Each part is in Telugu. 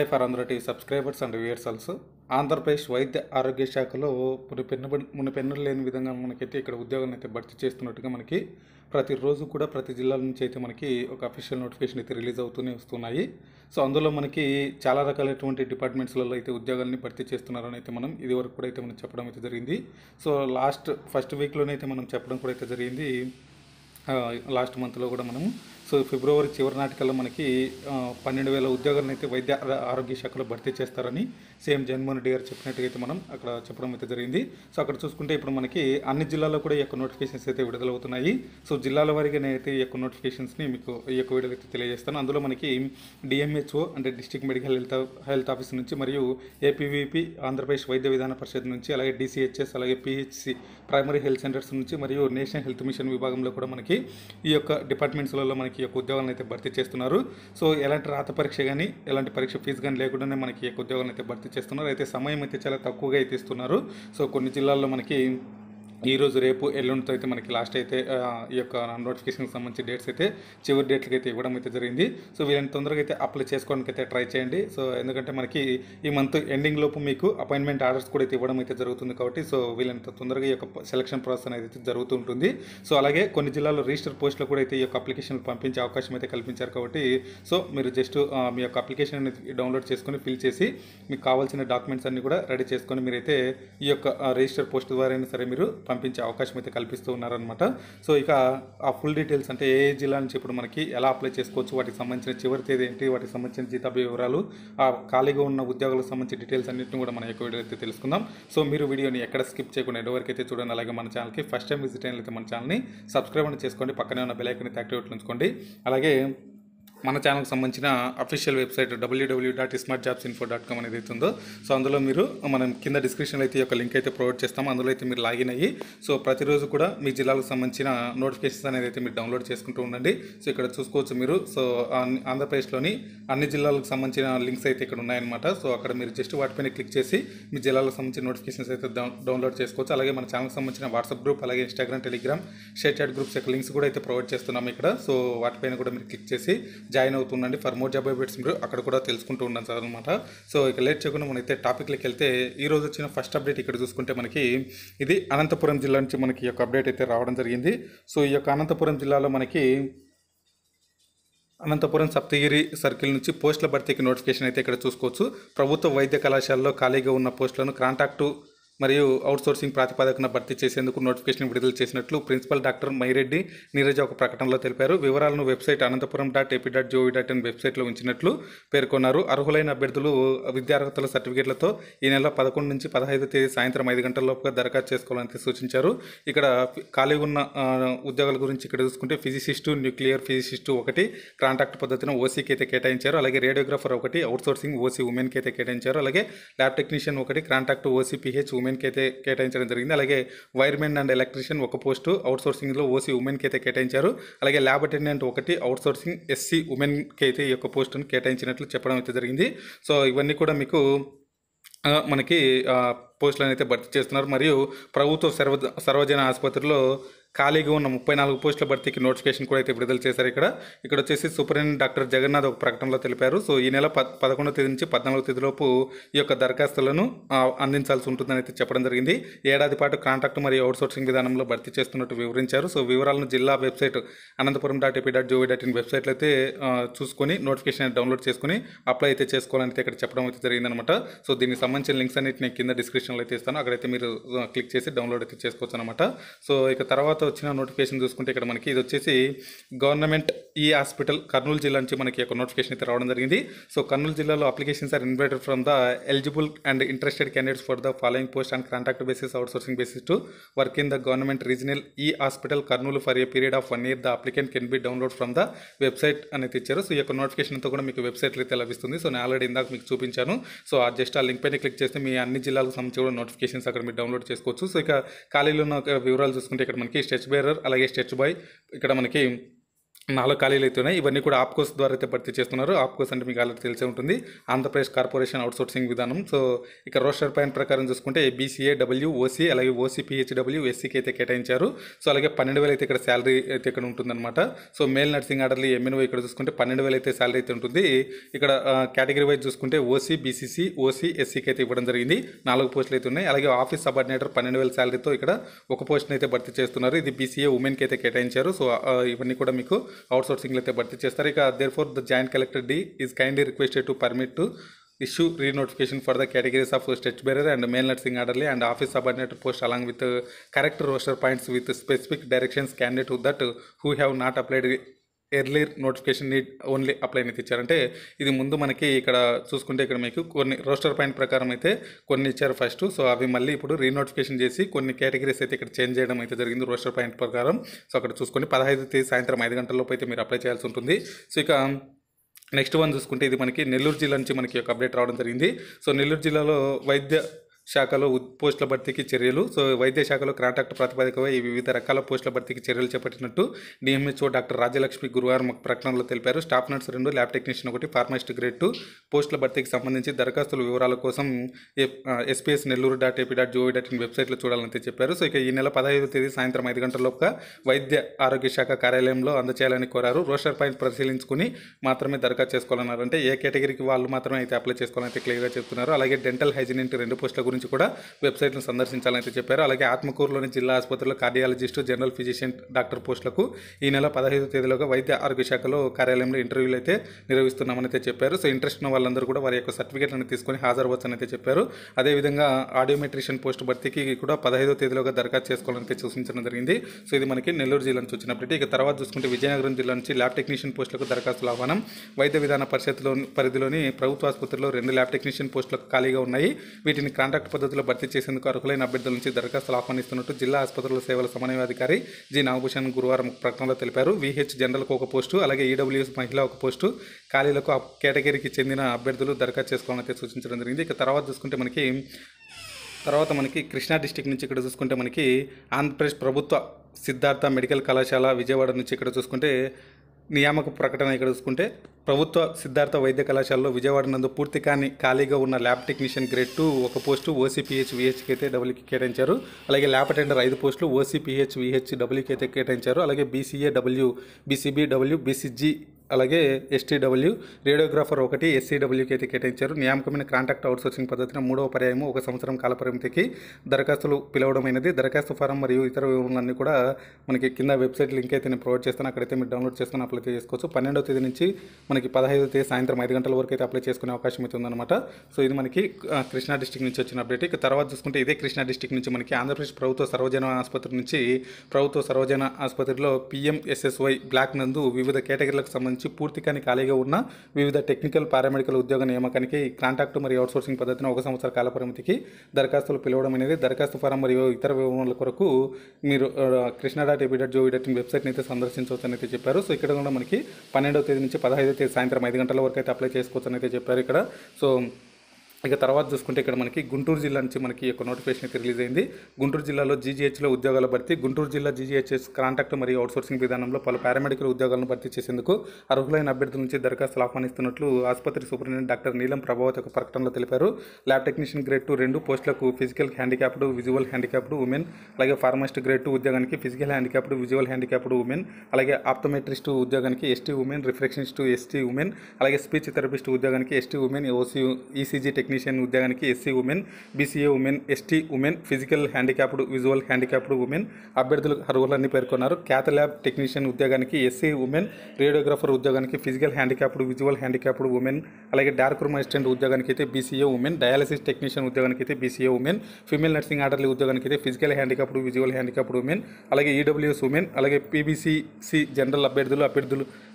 Hi for Andhra TV subscribers and viewers also. Andhra Pradesh వైద్య ఆరోగ్య శాఖలో మునిపెన్నడు లేని విధంగా మనకైతే ఇక్కడ ఉద్యోగాలను అయితే భర్తీ చేస్తున్నట్టుగా మనకి ప్రతిరోజు కూడా ప్రతి జిల్లాల నుంచి అయితే మనకి ఒక అఫీషియల్ నోటిఫికేషన్ అయితే రిలీజ్ అవుతూనే వస్తున్నాయి. సో అందులో మనకి చాలా రకాలైనటువంటి డిపార్ట్మెంట్స్లలో అయితే ఉద్యోగాలని భర్తీ చేస్తున్నారని అయితే మనం ఇదివరకు కూడా అయితే మనం చెప్పడం అయితే జరిగింది. సో ఫస్ట్ వీక్లోనే అయితే మనం చెప్పడం కూడా అయితే జరిగింది. లాస్ట్ మంత్లో కూడా మనము ఫిబ్రవరి చివరి నాటికల్లో మనకి 12,000 ఉద్యోగాలను అయితే వైద్య ఆరోగ్య శాఖలో భర్తీ చేస్తారని సీఎం జగన్మోహన్ రెడ్డి గారు చెప్పినట్టుగా అయితే మనం అక్కడ చెప్పడం అయితే జరిగింది. సో అక్కడ చూసుకుంటే ఇప్పుడు మనకి అన్ని జిల్లాల్లో కూడా ఈ యొక్క నోటిఫికేషన్స్ అయితే విడుదలవుతున్నాయి. సో జిల్లాల వారీగా నేనైతే ఈ యొక్క నోటిఫికేషన్స్ని మీకు ఈ యొక్క వీడియోలో అయితే తెలియజేస్తాను. అందులో మనకి డిఎంహెచ్ఓ అంటే డిస్ట్రిక్ట్ మెడికల్ హెల్త్ ఆఫీస్ నుంచి, మరియు ఏపీవీపీ ఆంధ్రప్రదేశ్ వైద్య విధాన పరిషత్ నుంచి, అలాగే డిసిహెచ్ఎస్, అలాగే పిహెచ్సి ప్రైమరీ హెల్త్ సెంటర్స్ నుంచి, మరియు నేషనల్ హెల్త్ మిషన్ విభాగంలో కూడా మనకి ఈ యొక్క డిపార్ట్మెంట్స్లలో మనకి ఈ యొక్క ఉద్యోగాలను అయితే భర్తీ చేస్తున్నారు. సో ఎలాంటి రాత పరీక్ష కానీ ఎలాంటి పరీక్ష ఫీజు కానీ లేకుండానే మనకి ఈ యొక్క ఉద్యోగాలను అయితే భర్తీ చేస్తున్నారు. అయితే సమయం అయితే చాలా తక్కువగా అయితే ఇస్తున్నారు. సో కొన్ని జిల్లాల్లో మనకి ఈరోజు రేపు ఎల్లుండితో అయితే మనకి లాస్ట్ అయితే ఈ యొక్క నోటిఫికేషన్కి సంబంధించి డేట్స్ అయితే చివరి డేట్లకి అయితే ఇవ్వడం అయితే జరిగింది. సో వీళ్ళని తొందరగా అయితే అప్లై చేసుకోవడానికి అయితే ట్రై చేయండి. సో ఎందుకంటే మనకి ఈ మంత్ ఎండింగ్ లోపు మీకు అపాయింట్మెంట్ ఆర్డర్స్ కూడా అయితే ఇవ్వడం అయితే జరుగుతుంది కాబట్టి సో వీళ్ళని తొందరగా ఈ యొక్క సెలక్షన్ ప్రాసెస్ అనేది అయితే జరుగుతూ ఉంటుంది. సో అలాగే కొన్ని జిల్లాల్లో రిజిస్టర్ పోస్టులో కూడా అయితే ఈ యొక్క అప్లికేషన్లు పంపించే అవకాశం అయితే కల్పించారు కాబట్టి సో మీరు జస్ట్ మీ యొక్క అప్లికేషన్ అనేది డౌన్లోడ్ చేసుకొని ఫిల్ చేసి మీకు కావాల్సిన డాక్యుమెంట్స్ అన్ని కూడా రెడీ చేసుకొని మీరైతే ఈ యొక్క రిజిస్టర్ పోస్ట్ ద్వారా అయినా సరే మీరు పంపించే అవకాశం అయితే కల్పిస్తూ ఉన్నారనమాట. సో ఇక ఆ ఫుల్ డీటెయిల్స్ అంటే ఏ జిల్లా నుంచి ఇప్పుడు మనకి ఎలా అప్లై చేసుకోవచ్చు, వాటికి సంబంధించిన చివరి తేదీ ఏంటి, వాటికి సంబంధించిన జీతాభి వివరాలు, ఆ ఖాళీగా ఉన్న ఉద్యోగాలకు సంబంధించిన డీటెయిల్స్ అన్నింటిని కూడా మన యొక్క వీడియో అయితే తెలుసుకుందాం. సో మీరు వీడియోని ఎక్కడ స్కిప్ చేయకుండా ఎంతవరకు అయితే చూడండి. అలాగే మన ఛానల్కి ఫస్ట్ టైం విజిట్ అయినట్లయితే మన ఛానల్ని సబ్స్క్రైబ్ చేసుకోండి, పక్కనే ఉన్న బెల్ ఐకాన్ అయితే యాక్టివేట్ ఉంచుకోండి. అలాగే మన ఛానల్కి సంబంధించిన అఫీషియల్ వెబ్సైట్ www.smartjobsinfo.com అనేది అయితే ఉందో సో అందులో మీరు మనం కింద డిస్క్రిప్షన్లో అయితే ఒక లింక్ అయితే ప్రొవైడ్ చేస్తాము. అందులో అయితే మీరు లాగిన్ అయ్యి సో ప్రతిరోజు కూడా మీ జిల్లాలకు సంబంధించిన నోటిఫికేషన్స్ అనేది అయితే మీరు డౌన్లోడ్ చేసుకుంటూ ఉండండి. సో ఇక్కడ చూసుకోవచ్చు మీరు. సో ఆంధ్రప్రదేశ్లోని అన్ని జిల్లాలకు సంబంధించిన లింక్స్ అయితే ఇక్కడ ఉన్నాయన్నమాట. సో అక్కడ మీరు జస్ట్ వాటిపైన క్లిక్ చేసి మీ జిల్లాలకు సంబంధించిన నోటిఫికేషన్స్ అయితే డౌన్లోడ్ చేసుకోవచ్చు. అలాగే మన ఛానల్కి సంబంధించిన వాట్సాప్ గ్రూప్, అలాగే Instagram, Telegram, ShareChat groups యొక్క లింక్స్ కూడా అయితే ప్రొవైడ్ చేస్తున్నాము ఇక్కడ. సో వాటిపైన కూడా మీరు క్లిక్ చేసి జాయిన్ అవుతుండండి. ఫర్ మోర్ జాబ్ అప్డేట్స్ మీరు అక్కడ కూడా తెలుసుకుంటూ ఉన్నాను సార్ అనమాట. సో ఇక లేట్ చేయకుండా మనైతే టాపిక్లోకి వెళ్తే ఈరోజు వచ్చిన ఫస్ట్ అప్డేట్ ఇక్కడ చూసుకుంటే మనకి ఇది అనంతపురం జిల్లా నుంచి మనకి ఈ యొక్క అప్డేట్ అయితే రావడం జరిగింది. సో ఈ యొక్క అనంతపురం జిల్లాలో మనకి అనంతపురం సప్తగిరి సర్కిల్ నుంచి పోస్టుల భర్తీకి నోటిఫికేషన్ అయితే ఇక్కడ చూసుకోవచ్చు. ప్రభుత్వ వైద్య కళాశాలలో ఖాళీగా ఉన్న పోస్టులను కాంట్రాక్టు మరియు అవుట్సోర్సింగ్ ప్రాతిపదికన భర్తీ చేసేందుకు నోటిఫికేషన్ విడుదల చేసినట్లు ప్రిన్సిపల్ డాక్టర్ మైరెడ్డి నీరజ ఒక ప్రకటనలో తెలిపారు. వివరాలను వెబ్సైట్ aనంtapuram.ap.gov.in వెబ్సైట్లో ఉంచినట్లు పేర్కొన్నారు. అర్హులైన అభ్యర్థులు విద్యార్హతల సర్టిఫికేట్లతో ఈ నెల 11 నుంచి 15 తేదీ సాయంత్రం 5 గంటల లోపుగా దరఖాస్తు చేసుకోవాలని సూచించారు. ఇక్కడ ఖాళీ ఉన్న ఉద్యోగాల గురించి ఇక్కడ చూసుకుంటే ఫిజిసిస్టు, న్యూక్లియర్ ఫిజిసిస్టు 1 కాంట్రాక్ట్ పద్ధతిన ఓసీకి అయితే కేటాయించారు. అలాగే రేడియోగ్రాఫర్ 1 అవుట్సోర్సింగ్ ఓసీ ఉమెన్కి అయితే కేటాయించారు. అలాగే lab technician 1 contract OC PH ఉమెన్కి అయితే కేటాయించడం జరిగింది. అలాగే వైర్మెన్ అండ్ ఎలక్ట్రీషియన్ 1 పోస్టు అవుట్సోర్సింగ్లో ఓసీ ఉమెన్కి అయితే కేటాయించారు. అలాగే ల్యాబ్ అటెండెంట్ 1 అవుట్సోర్సింగ్ ఎస్సీ ఉమెన్కి అయితే ఈ యొక్క పోస్టును కేటాయించినట్లు చెప్పడం అయితే జరిగింది. సో ఇవన్నీ కూడా మీకు మనకి పోస్టులను అయితే భర్తీ చేస్తున్నారు. మరియు ప్రభుత్వ సర్వజన ఆసుపత్రిలో ఖాళీగా ఉన్న 34 పోస్టుల భర్తీకి నోటిఫికేషన్ కూడా అయితే విడుదల చేశారు. ఇక్కడ వచ్చేసి సూపరింటెండెంట్ డాక్టర్ జగన్నాథ్ ఒక ప్రకటనలో తెలిపారు. సో ఈ నెల 11వ తేదీ నుంచి 14వ తేదీలోపు ఈ యొక్క దరఖాస్తులను అందించాల్సి ఉంటుందని అయితే చెప్పడం జరిగింది. ఏడాది పాటు కాంట్రాక్ట్ మరియు అవుట్సోర్సింగ్ విధానంలో భర్తీ చేస్తున్నట్టు వివరించారు. సో వివరాలను జిల్లా వెబ్సైట్ aనంtapuram.ap.gov.in వెబ్సైట్లో అయితే చూసుకొని నోటిఫికేషన్ డౌన్లోడ్ చేసుకుని అప్లై అయితే చేసుకోవాలని అయితే ఇక్కడ చెప్పడం అయితే జరిగిందనమాట. సో దీనికి సంబంధించిన లింక్స్ అన్నిటి నేను కింద డిస్క్రిప్షన్లో అయితే ఇస్తాను. అక్కడైతే మీరు క్లిక్ చేసి డౌన్లోడ్ అయితే చేసుకోవచ్చు అనమాట. సో ఇక తర్వాత వచ్చిన నోటిఫికేషన్ చూసుకుంటే ఇక్కడ మనకి ఇది వచ్చేసి గవర్నమెంట్ ఈ హాస్పిటల్ కర్నూలు జిల్లా నుంచి మనకి ఒక నోటిఫికేషన్ అయితే రావడం జరిగింది. సో కర్నూలు జిల్లాలో applications are invited from the eligible and interested candidates for the following post and contract basis outsourcing basis to work in the government regional e hospital Kurnool for a period of 1 year. The applicant can be download from the website అనేది ఇచ్చారు. సో ఈ యొక్క నోటిఫికేషన్ అంతా కూడా మీకు వెబ్సైట్లో అయితే లభిస్తుంది. సో నేను ఆల్రెడీ ఇందాక మీకు చూపించాను. సో జస్ట్ ఆ లింక్ పైన క్లిక్ చేస్తే మీ అన్ని జిల్లాలకు సంబంధించి కూడా నోటిఫికేషన్స్ అక్కడ మీరు డౌన్లోడ్ చేసుకోవచ్చు. సో ఇక ఖాళీలో ఉన్న వివరాలు చూసుకుంటే ఇక్కడ మనకి స్టెచ్ బేరర్, అలాగే స్టెచ్ బాయ్, ఇక్కడ మనకి 4 ఖాళీలు అయితే ఉన్నాయి. ఇవన్నీ కూడా ఆప్కోస్ ద్వారా అయితే భర్తీ చేస్తున్నారు. ఆప్కోస్ అంటే మీకు ఆల్రెడీ తెలిసే ఉంటుంది, ఆంధ్రప్రదేశ్ కార్పొరేషన్ అవుట్సోర్సింగ్ విధానం. సో ఇక రోస్టర్ పైన ప్రకారం చూసుకుంటే బీసీఏ డబ్ల్యూ ఓసీ అలాగే ఓసీ పిహెచ్డబ్ల్యూ ఎస్సీకి అయితే కేటాయించారు. సో అలాగే 12,000 అయితే ఇక్కడ శాలరీ అయితే ఇక్కడ ఉంటుందన్నమాట. So male nursing orderly MNO ఇక్కడ చూసుకుంటే 12,000 అయితే శాలరీ అయితే ఉంటుంది. ఇక్కడ కేటగిరీ వైజ్ చూసుకుంటే ఓసీ బీసీసీ ఓసీ ఎస్సీకి అయితే ఇవ్వడం జరిగింది. 4 పోస్టులు అయితే ఉన్నాయి. అలాగే ఆఫీస్ సబార్డినేటర్ 12,000 శాలరీతో ఇక్కడ ఒక పోస్ట్ని అయితే భర్తీ చేస్తున్నారు. ఇది బీసీఏ ఉమెన్కి అయితే కేటాయించారు. సో ఇవన్నీ కూడా మీకు అవుట్సోర్సింగ్ అయితే భర్తీ చేస్తారు. ఇక therefore the joint collector D is kindly requested to permit to issue renotification for the categories of stretch bearer and male nursing orderly and office subordinator post along with correct roster points with specific directions candidate that who have not applied earlier notification need only apply అయితే ఇచ్చారంటే ఇది ముందు మనకి ఇక్కడ చూసుకుంటే ఇక్కడ మీకు కొన్ని రోస్టర్ పాయింట్ ప్రకారం అయితే కొన్ని ఇచ్చారు ఫస్ట్. సో అవి మళ్ళీ ఇప్పుడు రీనోటిఫికేషన్ చేసి కొన్ని కేటగిరీస్ అయితే ఇక్కడ చేంజ్ చేయడం అయితే జరిగింది రోస్టర్ పాయింట్ ప్రకారం. సో అక్కడ చూసుకొని 15వ తేదీ సాయంత్రం 5 గంటలలోపు అయితే మీరు అప్లై చేయాల్సి ఉంటుంది. సో ఇక నెక్స్ట్ వన్ చూసుకుంటే ఇది మనకి నెల్లూరు జిల్లా నుంచి మనకి ఒక అప్డేట్ రావడం జరిగింది. సో నెల్లూరు జిల్లాలో వైద్య శాఖలో పోస్టుల భర్తీకి చర్యలు. సో వైద్య శాఖలో కాంట్రాక్ట్ ప్రాతిపదికపై వివిధ రకాల పోస్టుల భర్తీకి చర్యలు చేపట్టినట్టు డిఎంహెచ్ఓ డాక్టర్ రాజ్యలక్ష్మి గురువారం ఒక ప్రకటనలో తెలిపారు. Staff nurse 2, lab technician 1, pharmacist grade 2 పోస్టుల భర్తీకి సంబంధించి దరఖాస్తుల వివరాల కోసం SPS neల్లూరు.ap.gov.in వెబ్సైట్లో చూడాలని చెప్పారు. సో ఇక ఈ నెల 15వ తేదీ సాయంత్రం 5 గంటలలోపుగా వైద్య ఆరోగ్య శాఖ కార్యాలయంలో అందచేయాలని కోరారు. రోస్టర్ పాయింట్ పరిశీలించుకుని మాత్రమే దరఖాస్తు చేసుకోవాలన్నారు. అంటే ఏ కేటగిరీకి వాళ్ళు మాత్రమే అయితే అప్లై చేసుకోవాలని అయితే క్లియర్గా చెప్తున్నారు. అలాగే డెంటల్ హైజీనిస్ట్ 2 పోస్టుల గురించి కూడా వెబ్సైట్ను సందర్శించాలని చెప్పారు. అలాగే ఆత్మకూరులోని జిల్లా ఆసుపత్రిలో కార్డియాలజిస్టు జనరల్ ఫిజిషియన్ డాక్టర్ పోస్టులకు ఈ నెల 15వ తేదీలోగా వైద్య ఆరోగ్య శాఖలో కార్యాలయంలో ఇంటర్వ్యూలు అయితే నిర్వహిస్తున్నామని అయితే చెప్పారు. సో ఇంట్రెస్ట్ ఉన్న వాళ్ళందరూ కూడా వారి యొక్క సర్టిఫికేట్లను తీసుకొని హాజరవచ్చని అయితే చెప్పారు. అదేవిధంగా ఆడియోమెట్రిషియన్ పోస్ట్ భర్తీకి కూడా 15వ తేదీలోగా దరఖాస్తు చేసుకోవాలని అయితే సూచించడం జరిగింది. సో ఇది మనకి నెల్లూరు జిల్లా నుంచి వచ్చినప్పటికీ. ఇక తర్వాత చూసుకుంటే విజయనగరం జిల్లా నుంచి ల్యాబ్ టెక్నీషియన్ పోస్టులకు దరఖాస్తుల ఆహ్వానం. వైద్య విధాన పరిషత్లో పరిధిలోని ప్రభుత్వ ఆసుపత్రిలో 2 ల్యాబ్ టెక్నీషియన్ పోస్టులకు ఖాళీగా ఉన్నాయి. వీటిని కాంట్రాక్ట్ పద్ధతిలో భర్తీ చేసేందుకు అర్హులైన అభ్యర్థుల నుంచి దరఖాస్తులు ఆహ్వానిస్తున్నట్టు జిల్లా ఆసుపత్రుల సేవల సమన్వయాధికారి జి నాగభూషణ్ గురువారం ప్రకటనలో తెలిపారు. VH జనరల్కు 1 పోస్టు అలాగే EWS మహిళ 1 పోస్టు ఖాళీలకు ఆ కేటగిరీకి చెందిన అభ్యర్థులు దరఖాస్తు చేసుకోవాలని సూచించడం జరిగింది. ఇక తర్వాత చూసుకుంటే మనకి కృష్ణా డిస్టిక్ నుంచి ఇక్కడ చూసుకుంటే మనకి ఆంధ్రప్రదేశ్ ప్రభుత్వ సిద్ధార్థ మెడికల్ కళాశాల విజయవాడ నుంచి ఇక్కడ చూసుకుంటే నియామక ప్రకటన ఇక్కడ చూసుకుంటే ప్రభుత్వ సిద్ధార్థ వైద్య కళాశాలలో విజయవాడ నందు పూర్తి కాని ఖాళీగా ఉన్న lab technician grade 2 1 post OCPH VHకి అయితే డబ్ల్యూకి కేటాయించారు. అలాగే ల్యాబ్ అటెండర్ 5 పోస్టులు OCPH VH డబ్ల్యూకి అయితే కేటాయించారు. అలాగే BCA W BCB W BCG అలాగే STW రేడియోగ్రాఫర్ 1 SCWకి అయితే కేటాయించారు. నియామకమైన కాంట్రాక్ట్ అవుట్సోర్సింగ్ పద్ధతిన 3వ పర్యాయము 1 సంవత్సరం కాల పరిమితికి దరఖాస్తులు పిలవడమైనది. దరఖాస్తు ఫారం మరియు ఇతర వివరాలన్నీ కూడా మనకి కింద వెబ్సైట్ లింక్ అయితే నేను ప్రొవైడ్ చేస్తాను. అక్కడైతే మీరు డౌన్లోడ్ చేసుకుని అప్లై చేసుకోవచ్చు. 12వ తేదీ నుంచి మనకి 15వ తేదీ సాయంత్రం 5 గంటల వరకు అయితే అప్లై చేసుకునే అవకాశం అయితే ఉందన్నమాట. సో ఇది మనకి కృష్ణా డిస్టిక్ నుంచి వచ్చిన అప్డేట్. ఇక తర్వాత చూసుకుంటే ఇదే కృష్ణా డిస్టిక్ నుంచి మనకి ఆంధ్రప్రదేశ్ ప్రభుత్వ సర్వజన ఆసుపత్రి నుంచి ప్రభుత్వ సర్వజన ఆసుపత్రిలో PMSSY బ్లాక్ నందు వివిధ కేటగిరీలకు సంబంధించి పూర్తి కాని ఖాళీగా ఉన్న వివిధ టెక్నికల్ పారామెడికల్ ఉద్యోగ నియామకానికి కాంట్రాక్ట్ మరియు అవుట్సోర్సింగ్ పద్ధతిన 1 సంవత్సర కాల పరిమితికి దరఖాస్తులు పిలవడం అనేది. దరఖాస్తు ఫారం మరియు ఇతర వివరాల కొరకు మీరు krsna.ap.gov.in వెబ్సైట్ని అయితే సందర్శించవచ్చు అని అయితే చెప్పారు. సో ఇక్కడ కూడా మనకి 12వ తేదీ నుంచి 15వ తేదీ సాయంత్రం 5 గంటల వరకు అయితే అప్లై చేసుకోవచ్చు అని అయితే చెప్పారు ఇక్కడ. సో ఇక తర్వాత చూసుకుంటే ఇక్కడ మనకి గుంటూరు జిల్లా నుంచి మనకి ఒక నోటిఫికేషన్ అయితే రిలీజ్ అయింది. గుంటూరు జిల్లాలో GGHలో ఉద్యోగాల భర్తీ. గుంటూరు జిల్లా GGHS కాంట్రాక్ట్ మరియు అవుట్సోర్సింగ్ విధానంలో పలు పారామెడికల్ ఉద్యోగాలను భర్తీ చేసేందుకు అర్హులైన అభ్యర్థుల నుంచి దరఖాస్తులు ఆహ్వానిస్తున్నట్లు ఆసుపత్రి సూపరింటెండెంట్ డాక్టర్ నీలం ప్రభావతి ఒక ప్రకటనలో తెలిపారు. ల్యాబ్ టెక్నీషియన్ గ్రేడ్ 2 2 పోస్టులకు physical handicapped visual handicapped women, అలాగే ఫార్మాసిస్ట్ గ్రేడ్ 2 ఉద్యోగానికి physical handicapped visual handicapped women, అలాగే ఆప్టోమెట్రిస్ట్ ఉద్యోగానికి ST ఉమెన్, రిఫ్లెక్షనిస్ట్ ST ఉమెన్, అలాగే స్పీచ్ థెరపిస్ట్ ఉద్యోగానికి ST ఉమెన్, ECG టెక్నీషియన్ ఉద్యోగానికి SC women, BCA women, ST women, physical handicapped visual handicapped women అభ్యర్థులు అర్హులన్నీ పేర్కొన్నారు. క్యాథ్ ల్యాబ్ టెక్నీషియన్ ఉద్యోగానికి SC ఉమెన్, రేడియోగ్రాఫర్ ఉద్యోగానికి physical handicapped visual handicapped women, అలాగే డార్క్ రూమ్ అసిస్టెంట్ ఉద్యోగానికి అయితే BCA ఉమెన్, డయాలసిస్ టెక్నీషియన్ ఉద్యోగానికి అయితే BCA women, female nursing orderly ఉద్యోగానికి అయితే physical handicapped visual handicapped women, అలాగే EWS ఉమెన్, అలాగే PBCC జనరల్ అభ్యర్థులు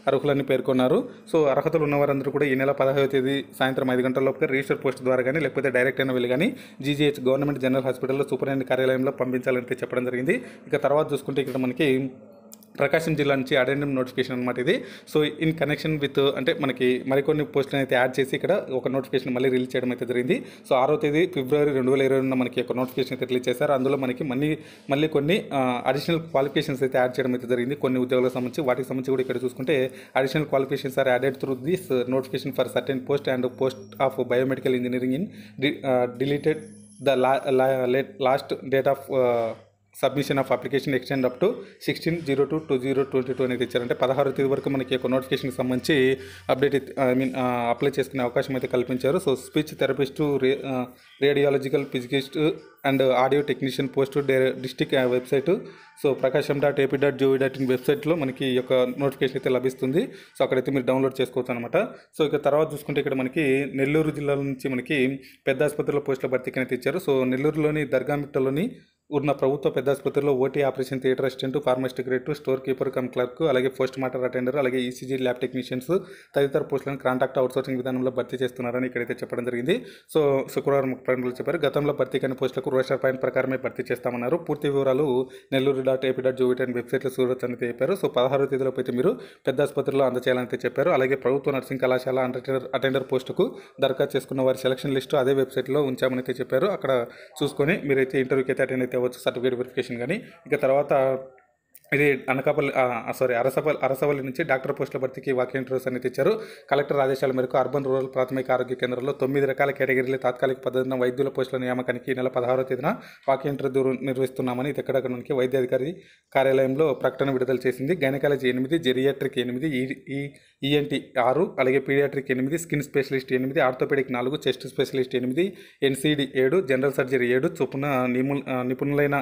అర్హులని పేర్కొన్నారు. సో అర్హతలు ఉన్నవారందరూ కూడా ఈ నెల 15వ తేదీ సాయంత్రం 5 గంటల లోపు రిజిస్టర్ పోస్ట్ ద్వారా కానీ లేకపోతే డైరెక్ట్ అయిన వెళ్ళి కానీ GGH గవర్నమెంట్ జనరల్ హాస్పిటల్లో సూపరింటెండెంట్ కార్యాలయంలో పంపించాలని చెప్పడం జరిగింది. ఇక తర్వాత చూసుకుంటే ఇక్కడ మనకి ప్రకాశం జిల్లా నుంచి అడెండమ్ నోటిఫికేషన్ అనమాట ఇది. సో ఇన్ కనెక్షన్ విత్ అంటే మనకి మరికొన్ని పోస్టులను అయితే యాడ్ చేసి ఇక్కడ ఒక నోటిఫికేషన్ మళ్ళీ రిలీజ్ చేయడం అయితే జరిగింది. సో 6వ తేదీ ఫిబ్రవరి 2020 మనకి ఒక నోటిఫికేషన్ అయితే రిలీజ్ చేశారు. అందులో మనకి మళ్ళీ కొన్ని అడిషనల్ క్వాలిఫికేషన్స్ అయితే యాడ్ చేయడం అయితే జరిగింది కొన్ని ఉద్యోగాలకు సంబంధించి. వాటికి సంబంధించి కూడా ఇక్కడ చూసుకుంటే additional qualifications are added through this notification for certain post and post of biomedical engineering in deleted the last date of submission of application extend up to 16/02/2022 అనేది ఇచ్చారంటే 16వ తేదీ వరకు మనకి ఒక నోటిఫికేషన్కి సంబంధించి అప్లై చేసుకునే అవకాశం అయితే కల్పించారు. So speech therapist, radiological ఫిజికిస్ట్ and audio technician post district website so prakasham.ap.gov.in వెబ్సైట్లో మనకి ఈ యొక్క నోటిఫికేషన్ అయితే లభిస్తుంది. సో అక్కడైతే మీరు డౌన్లోడ్ చేసుకోవచ్చు అనమాట. సో ఇక తర్వాత చూసుకుంటే ఇక్కడ మనకి నెల్లూరు జిల్లా నుంచి మనకి పెద్ద ఆసుపత్రిలో పోస్టుల భర్తీకి అయితే ఇచ్చారు. సో నెల్లూరులోని దర్గామిట్టలోని ఉన్న ప్రభుత్వ పెద్ద ఆసుపత్రిలో OT operation theatre assistant, pharmacist grade, store keeper cum clerk, అలాగే పోస్ట్ మార్టం అటెండర్, అలాగే ఈసీజీ ల్యాబ్ టెక్నీషియన్స్ తదితర పోస్టులను కాంట్రాక్ట్ అవుట్సోర్సింగ్ విధానంలో భర్తీ చేస్తున్నారని ఇక్కడైతే చెప్పడం జరిగింది. సో శుక్రవారం ప్రకటనలో చెప్పారు. గతంలో భర్తీ కాని పోస్టులకు రోస్టర్ పాయింట్ ప్రకారమే భర్తీ చేస్తామన్నారు. పూర్తి వివరాలు నెల్లూరు.ap.gov.in వెబ్సైట్లో చూడొచ్చు అని చెప్పారు. సో 16వ తేదీలోపు అయితే మీరు పెద్ద ఆసుపత్రిలో అందజేయాలని చెప్పారు. అలాగే ప్రభుత్వ నర్సింగ్ కళాశాల అటెండర్ పోస్టుకు దరఖాస్తు చేసుకున్న వారి సెలక్షన్ లిస్టు అదే వెబ్సైట్లో ఉంచామని అయితే చెప్పారు. అక్కడ చూసుకొని మీరైతే ఇంటర్వ్యూకి అయితే అటెండ్ అయితే అవ్వచ్చు, సర్టిఫికేట్ వెరిఫికేషన్ కానీ. ఇక తర్వాత ఇది అరసవల్లి నుంచి డాక్టర్ పోస్టుల భర్తీకి వాకింగ్ ఇంటర్వ్యూస్ అనేది ఇచ్చారు. కలెక్టర్ ఆదేశాల మేరకు అర్బన్ రూరల్ ప్రాథమిక ఆరోగ్య కేంద్రాల్లో 9 రకాల కేటగిరీల తాత్కాలిక పద్ధతిన వైద్యుల పోస్టుల నియామకానికి ఈ నెల 16వ తేదీన వాకింగ్ ఇంటర్వ్యూ నిర్వహిస్తున్నామని ఇది ఎక్కడక్కడ మనకి వైద్య అధికారి కార్యాలయంలో ప్రకటన విడుదల చేసింది. గైనకాలజీ 8, జెరియాట్రిక్ 8, ఈఎన్టీ 6, అలాగే paediatric 8, skin specialist 8, orthopaedic 4, chest specialist 8, NCD 7, general surgery 7 చొప్పున నిపుణులైన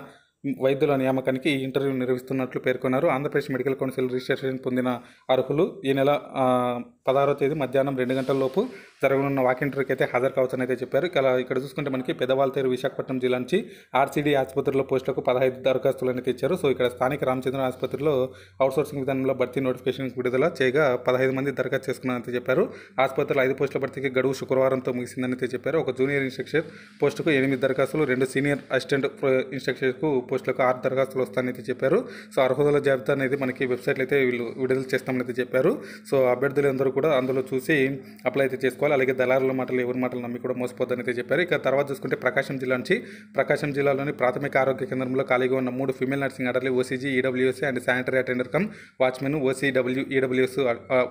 వైద్యుల నియామకానికి ఈ ఇంటర్వ్యూ నిర్వహిస్తున్నట్లు పేర్కొన్నారు. ఆంధ్రప్రదేశ్ మెడికల్ కౌన్సిల్ రిజిస్ట్రేషన్ పొందిన అర్హులు ఈ నెల 16వ తేదీ మధ్యాహ్నం 2 గంటల లోపు జరగనున్న వాకింగ్ ఇంటర్వ్యూకి అయితే హాజరు కావచ్చని అయితే చెప్పారు. ఇక్కడ చూసుకుంటే మనకి పెద్దవాళ్ళతేరు విశాఖపట్నం జిల్లా నుంచి ఆర్సీడీ ఆసుపత్రిలో పోస్టులకు 15 దరఖాస్తులు అనేది ఇచ్చారు. సో ఇక్కడ స్థానిక రామచంద్ర ఆసుపత్రిలో అవుట్సోర్సింగ్ విధానంలో భర్తీ నోటిఫికేషన్ విడుదల చేయగా 15 మంది దరఖాస్తు చేసుకున్నారని చెప్పారు. ఆసుపత్రిలో 5 పోస్టుల భర్తీకి గడువు శుక్రవారంతో ముగిసిందని అయితే చెప్పారు. ఒక జూనియర్ ఇన్స్ట్రక్టర్ పోస్టుకు 8 దరఖాస్తులు, 2 సీనియర్ అసిస్టెంట్ ఇన్స్ట్రక్టర్కు పోస్టులకు 6 దరఖాస్తులు వస్తాయని చెప్పారు. సో అర్హుల జాబితా అనేది మనకి వెబ్సైట్లో అయితే వీళ్ళు విడుదల చేస్తామని అయితే చెప్పారు. సో అభ్యర్థులందరూ కూడా అందులో చూసి అప్లై అయితే చేసుకోవాలి. అలాగే దళారుల మాటలు ఎవరి మాటలు నమ్మి కూడా మోసపోద్దని అయితే చెప్పారు. ఇక తర్వాత చూసుకుంటే ప్రకాశం జిల్లాలోని ప్రాథమిక ఆరోగ్య కేంద్రంలో ఖాళీగా ఉన్న 3 ఫీమేల్ నర్సింగ్ ఆర్డర్లు OCG, EWS and sanitary attender cum watchman, OCW, EWS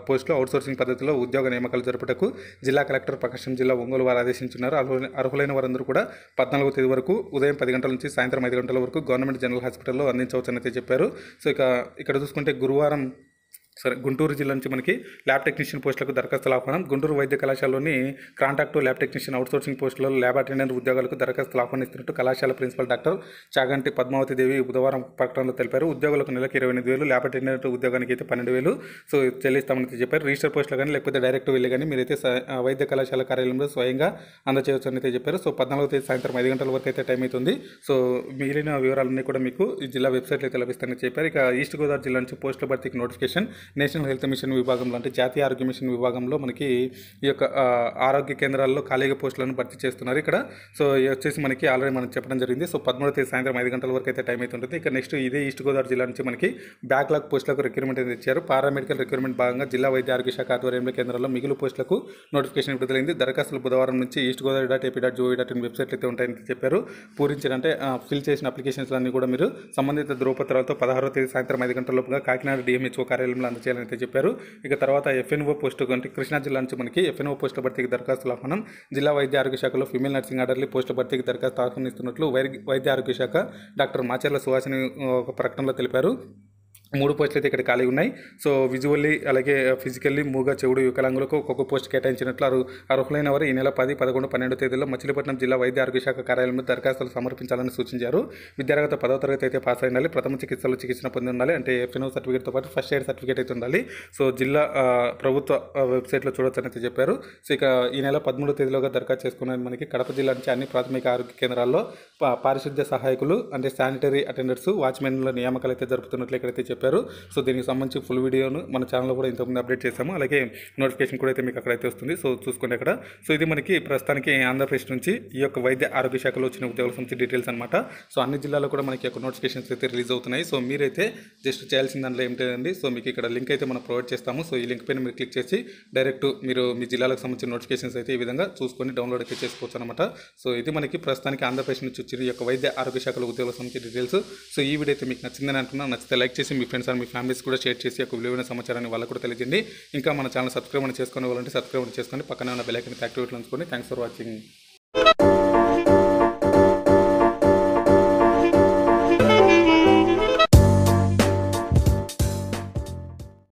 పోస్టులో అవుట్సోర్సింగ్ పద్ధతిలో ఉద్యోగ నియామకాలు జరుపుటకు జిల్లా కలెక్టర్ ప్రకాశం జిల్లా ఒంగోలు వారు ఆదేశించున్నారు. అర్హులైన వారందరూ కూడా 14వ తేదీ వరకు ఉదయం 10 గంటల నుంచి సాయంత్రం 5 గంటల వరకు గవర్నమెంట్ జనరల్ హాస్పిటల్లో అందించవచ్చని అయితే చెప్పారు. సో ఇక్కడ చూసుకుంటే గుంటూరు జిల్లా నుంచి మనకి ల్యాబ్ టెక్నీషియన్ పోస్టులకు దరఖాస్తుల ఆహ్వానం. గుంటూరు వైద్య కళాశాలలోని కాంట్రాక్టు ల్యాబ్ టెక్నీషియన్ అవుట్సోర్సింగ్ పోస్టులలో ల్యాబ్ అటెండెంట్ ఉద్యోగాలకు దరఖాస్తులు ఆహ్వానిస్తున్నట్టు కళాశాల ప్రిన్సిపల్ డాక్టర్ చాగంటి పద్మావతి దేవి బుధవారం ప్రకటనలో తెలిపారు. ఉద్యోగులకు నెలకు 28,000, ల్యాబ్ అటెండెంట్ ఉద్యోగానికి అయితే 12,000 సో చెల్లిస్తామని చెప్పారు. రిజిస్టర్ పోస్టులు కానీ లేకపోతే డైరెక్ట్ వెళ్ళి కానీ మీరైతే వైద్య కళాశాల కార్యాలయంలో స్వయంగా అందచేయవచ్చు అని అయితే చెప్పారు. సో 14వ తేదీ సాయంత్రం 5 గంటల వరకు అయితే టైం అవుతుంది. సో మిగిలిన వివరాలన్నీ కూడా మీకు ఈ జిల్లా వెబ్సైట్లో అయితే లభిస్తాయని చెప్పారు. ఇక ఈస్ట్ గోదావరి జిల్లా నుంచి పోస్టుల భర్తీకి నోటిఫికేషన్. నేషనల్ హెల్త్ మిషన్ విభాగంలో అంటే జాతీయ ఆరోగ్య మిషన్ విభాగంలో మనకి ఈ యొక్క ఆరోగ్య కేంద్రాల్లో ఖాళీగా పోస్టులను భర్తీ చేస్తున్నారు. ఇక్కడ సో వచ్చేసి మనకి ఆల్రెడీ మనం చెప్పడం జరిగింది. సో 13వ తేదీ సాయంత్రం 5 గంటల వరకు అయితే టైం అయితే ఉంటుంది. ఇక నెక్స్ట్ ఇదే ఈస్ట్ గోదావరి జిల్లా నుంచి మనకి బ్యాక్లాగ్ పోస్టులకు రిక్రూట్మెంట్ అయితే ఇచ్చారు. పారామెడికల్ రిక్రూట్మెంట్ భాగంగా జిల్లా వైద్య ఆరోగ్య శాఖ ఆధ్వర్యంలో కేంద్రాల్లో మిగులు పోస్టులకు నోటిఫికేషన్ విడుదలైంది. దరఖాస్తులు బుధవారం నుంచి ఈస్ట్ గోదావరి.ap.gov.in వెబ్సైట్లో అయితే ఉంటాయని చెప్పారు. పూరించారంటే ఫిల్ చేసిన అప్లికేషన్స్ అన్ని కూడా మీరు సంబంధిత ధృవపత్రాలతో 16వ తేదీ సాయంత్రం 5 గంటల లోపుగా కాకినాడ డిఎంహెచ్ఓ కార్యాలయంలో అందజేయాలని అయితే చెప్పారు. ఇక తర్వాత ఎఫ్ఎన్ఓ పోస్టు అంటే కృష్ణా జిల్లా నుంచి మనకి ఎఫ్ఎన్ఓ పోస్టుల భర్తీకి దరఖాస్తుల ఆహ్వానం. జిల్లా వైద్య ఆరోగ్య శాఖలో ఫీమేల్ నర్సింగ్ ఆర్డర్లు పోస్టుల భర్తీకి దరఖాస్తు ఆహ్వానిస్తున్నట్లు వైద్య ఆరోగ్య శాఖ డాక్టర్ మాచర్ల సుహాసిని ఒక ప్రకటనలో తెలిపారు. 3 పోస్టులు అయితే ఇక్కడ ఖాళీ ఉన్నాయి. సో విజువల్లీ అలాగే ఫిజికల్లీ మూగ చెవుడు వికలాంగులకు ఒక్కొక్క పోస్ట్ కేటాయించినట్లు అర్హులైన వారు ఈ నెల 10, 11, 12 తేదీల్లో మచిలీపట్నం జిల్లా వైద్య ఆరోగ్య శాఖ కార్యాలయంలో దరఖాస్తులు సమర్పించాలని సూచించారు. విద్యార్హత 10వ తరగతి అయితే పాస్ అయి ఉండాలి. ప్రథమ చికిత్స పొంది ఉండాలి. అంటే ఎఫ్ఎన్ఓ సర్టిఫికేట్తో పాటు ఫస్ట్ ఎయిడ్ సర్టిఫికేట్ అయితే ఉండాలి. సో జిల్లా ప్రభుత్వ వెబ్సైట్లో చూడొచ్చని అయితే చెప్పారు. సో ఇక ఈ నెల 13వ తేదీలోగా దరఖాస్తు చేసుకున్న మనకి కడప జిల్లా నుంచి అన్ని ప్రాథమిక ఆరోగ్య కేంద్రాల్లో పారిశుద్ధ్య సహాయకులు అంటే శానిటరీ అటెండర్స్, వాచ్మెన్ల నియామకాలు అయితే జరుపుతున్నట్లు ఇక్కడైతే చెప్పారు. చెప్పారు. సో దీనికి సంబంధించి ఫుల్ వీడియోను మన ఛానల్లో కూడా ఇంతకుముందు అప్డేట్ చేశాము. అలాగే నోటిఫికేషన్ కూడా అయితే మీకు అక్కడైతే వస్తుంది. సో చూసుకోండి అక్కడ. సో ఇది మనకి ప్రస్తుతానికి ఆంధ్రప్రదేశ్ నుంచి ఈ యొక్క వైద్య ఆరోగ్య శాఖలో వచ్చిన ఉద్యోగాల సంబంధించి డీటెయిల్స్ అనమాట. సో అన్ని జిల్లాల్లో కూడా మనకి యొక్క నోటిఫికేషన్స్ అయితే రిలీజ్ అవుతున్నాయి. సో మీరైతే జస్ట్ చేయాల్సిన దాంట్లో ఏమిటండి, సో మీకు ఇక్కడ లింక్ అయితే మనం ప్రొవైడ్ చేస్తాము. సో ఈ లింక్ పైన మీరు క్లిక్ చేసి డైరెక్ట్ మీరు మీ జిల్లాలకు సంబంధించిన నోటిఫికేషన్స్ అయితే ఈ విధంగా చూసుకొని డౌన్లోడ్ అయితే చేసుకోవచ్చు అనమాట. సో ఇది మనకి ప్రస్తుతానికి ఆంధ్రప్రదేశ్ నుంచి వచ్చిన ఈ యొక్క వైద్య ఆరోగ్య శాఖలో ఉద్యోగాలకు సంబంధించిన డీటెయిల్స్. సో ఈ వీడియో అయితే మీకు నచ్చిందని అంటున్నా. నచ్చితే లైక్ చేసి మీ ఫ్రెండ్స్ అండ్ మీ ఫ్యామిలీస్ కూడా షేర్ చేసి యొక్క విలువైన సమాచారాన్ని వాళ్ళకు కూడా తెలియజేయండి. ఇంకా మన ఛానల్ సబ్స్క్రైబ్ చేసుకునే వాళ్ళంటే సబ్స్క్రైబ్ చేసుకొని పక్కనే ఉన్న బెల్ ఐకాన్ యాక్టివేట్లో ఉంచుకోండి. Thanks for watching.